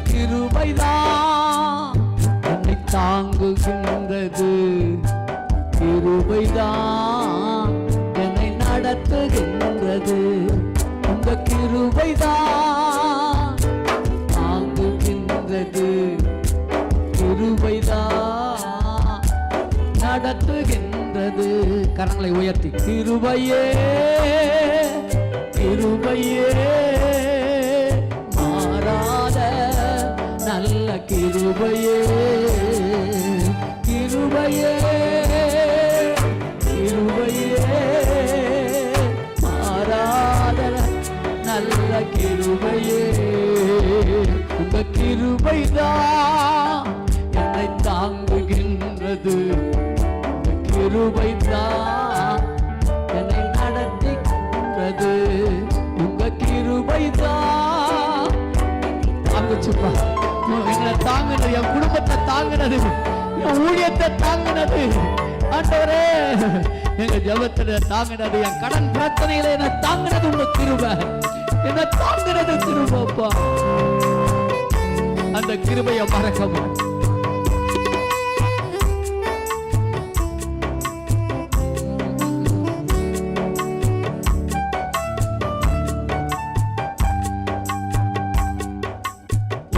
கிருபைதான் என்னை தாங்குகின்றது, கிருபைதான் என்னை நடத்துகின்றது. உங்க கிருபைதான் தாங்குகின்றது, கிருபைதான் நடத்துகின்றது. கரங்களை உயர்த்தி கிருபையே கிருபையே மாறாத நல்ல கிருபையே, கிருபையே கிருபையே மாறாத நல்ல கிருபையே. உங்க கிருபைதான் என்னை தாங்குகின்றது, கிருபைதான் என்னை நடத்திக்கிறது. உங்க கிருபைதான் தாங்குச்சுப்பா, எங்களை தாங்கினது, என் குடும்பத்தை தாங்கினது, என் ஊழியத்தை தாங்கினது. ஆண்டவரே எங்க ஜெபத்துல தாங்கினது, என் கடன் பிரச்சனையில என்ன தாங்கினது உங்க கிருபை, என்ன தாங்கினது கிருபைப்பா. அந்த கிருபையை மறக்க மாட்டேன்.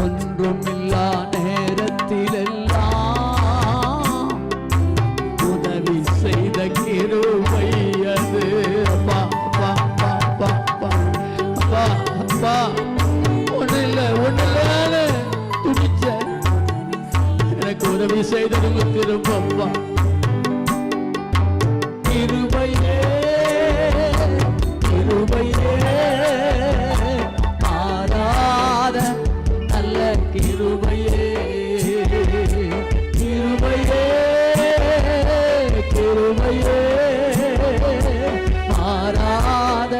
ஒன்றுமில்லா நேரத்திலெல்லாம் உதவி செய்த கிருபை அது. அப்பா அப்பா அப்பா அப்பா அப்பா அப்பா ஒண்ணு இல்ல துடிச்ச எனக்கு உதவி செய்தது கிருபைப்பா. கிருபையே கிருபையே மாறாத நல்ல கிருபையே, கிருபையே கிருபையே மாறாத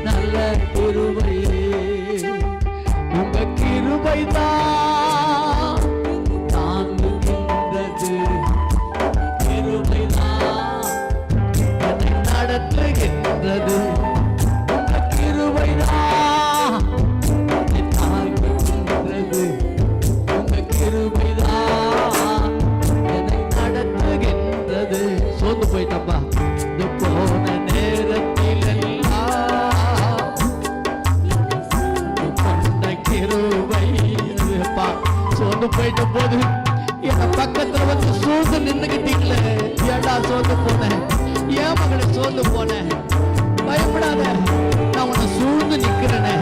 நல்ல கிருபையே. உங்க கிருபைதான் தாங்குகின்றது, கிருபைதான் என்னை நடத்துகின்றது. உங்க கிருபைதான் என்னை தாங்குகின்றது, உங்க கிருபைதான் என்னை நடத்துகின்றது. சோர்ந்து போயிட்டப்பா, இந்த போன நேரத்தில் எல்லாம் கொண்ட கிருபை அதுப்பா. சோர்ந்து போயிட்ட போது என் பக்கத்துல வந்து சூழ்ந்து நின்னுக்கிட்டீங்களே, ஏடா சோர்ந்து போனேன், ஏன் மகளை சோர்ந்து போனேன்? பயப்படாத, நான் உன்னை சூழ்ந்து நிக்கிறேனே.